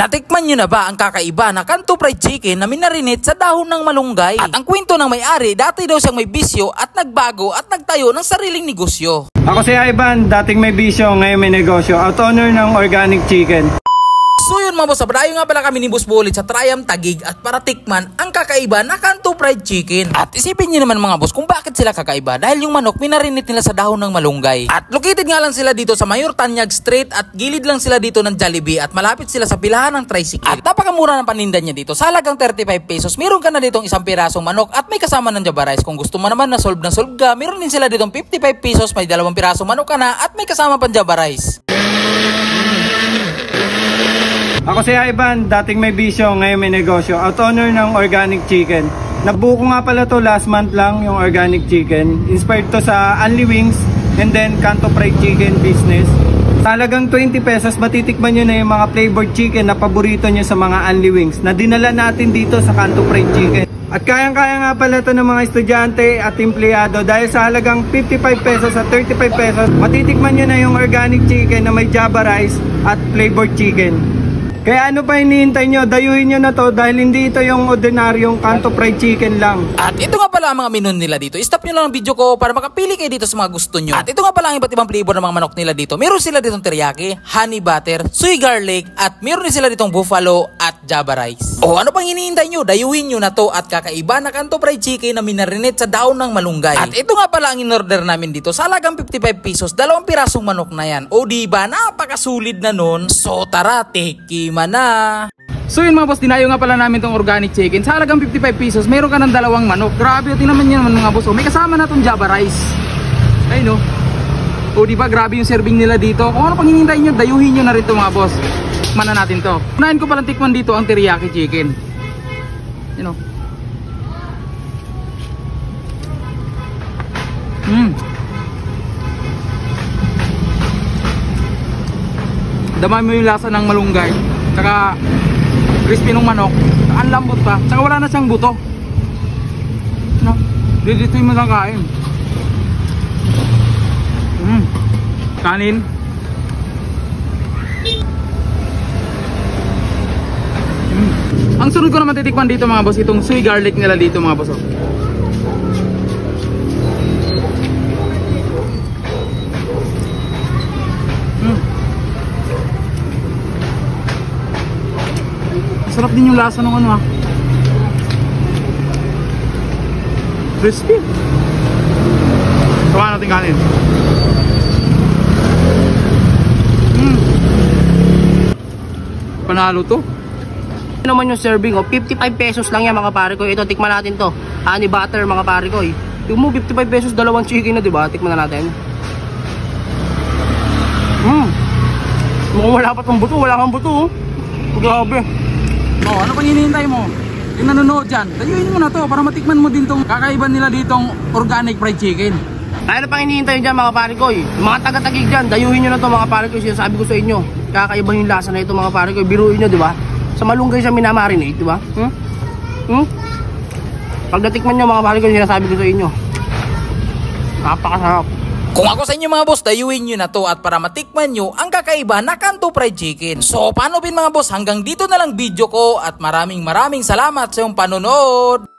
Natikman nyo na ba ang kakaiba na Kanto Fried Chicken na minarinate sa dahon ng malunggay? At ang kwento ng may-ari, dati daw siyang may bisyo at nagbago at nagtayo ng sariling negosyo. Ako si Ivan, dating may bisyo, ngayon may negosyo. Out owner ng organic chicken. So yun mga boss, padayo nga pala kami ni Boss Bullet sa Triumph Taguig at para tikman ang kakaiba na Kanto Fried Chicken. At isipin nyo naman mga boss kung bakit sila kakaiba, dahil yung manok minarinate nila sa dahon ng malunggay. At located nga lang sila dito sa Mayor Tanyag Street at gilid lang sila dito ng Jollibee at malapit sila sa pilahan ng tricycle. At napakamura ng paninda niya dito, sa halagang 35 pesos. Meron ka na ditong isang pirasong manok at may kasama ng Java rice. Kung gusto mo naman na solve ka, meron din sila ditong 55 pesos, may 2 pirasong manok ka na at may kasama pang Java rice. Ako si Ivan, dating may bisyo, ngayon may negosyo. Out owner ng organic chicken. Nabuo ko nga pala to last month lang, yung organic chicken. Inspired to sa Only Wings and then Kanto Fried Chicken business. Talagang 20 pesos, matitikman nyo na yung mga flavored chicken na paborito nyo sa mga Only Wings na dinala natin dito sa Kanto Fried Chicken. At kayang-kaya nga pala to ng mga estudyante at empleyado dahil sa halagang 55 pesos at 35 pesos, matitikman nyo na yung organic chicken na may Java rice at flavored chicken. Kaya ano pa hinihintay nyo? Dayuhin nyo na to dahil hindi ito yung ordinaryong Kanto Fried Chicken lang. At ito nga pala ang mga menu nila dito. I-stop nyo lang ang video ko para makapili kayo dito sa mga gusto nyo. At ito nga pala ang iba't ibang flavor ng mga manok nila dito. Meron sila ditong teriyaki, honey butter, soy garlic, at meron din sila ditong buffalo at Java rice. O ano pang hinihintay nyo? Dayuhin nyo na to at kakaiba na Kanto Fried Chicken na minarinate sa daon ng malunggay. At ito nga pala ang in-order namin dito. Sa halagang 55 pesos, 2 pirasong manok na yan. O diba, napakasulid na nun. So tara, teki mana. So yun mga boss, dinayo nga pala namin tong organic chicken. Sa halagang 55 pesos, mayroon ka ng 2 manok. Grabe, tingnan nyo naman mga boss. O, may kasama na tong Java rice. Ayun o. O diba, grabe yung serving nila dito. Kung ano pang hinihintay nyo, dayuhin nyo na rin to mga boss. Tikman na natin to. Unahin ko palang tikman dito ang teriyaki chicken. Yun o. Damay mo yung lasa ng malunggay, saka crispy ng manok, ang lambot pa, saka wala na siyang buto. No? Dito mo lang kain. Kanin. Ang sunod ko naman titikman dito mga boss, itong soy garlic nila dito mga boss. Sarap din yung lasa ng ano crispy. Tawa natin kanin. Panalo to. Ano naman yung serving 55 pesos lang yan mga pare ko. Ito tikman natin to. Honey butter mga pare ko. Yung mo 55 pesos 2 chicken na, diba? Tikman na natin. Mukhang wala pa tong buto, wala kang buto. Grabe. Oh, ano pang hinihintay mo? Yung nanonood dyan, dayuhin mo na to para matikman mo din tong kakaiba nila ditong organic fried chicken. Ano pang hinihintay dyan mga pare ko? Yung mga taga-Taguig dyan, dayuhin nyo na to mga pare ko. Sinasabi ko sa inyo, kakaiba yung lasa na ito mga pare ko. Biruin nyo, diba? Sa malunggay siya minamarinate, diba? Pag natikman nyo mga pare ko, sinasabi ko sa inyo, napakasarap. Kung ako sa inyo mga boss, dayuhin nyo na to at para matikman nyo ang kakaiba na Kanto Fried Chicken. So paano bin mga boss, hanggang dito na lang video ko at maraming salamat sa iyong panonood.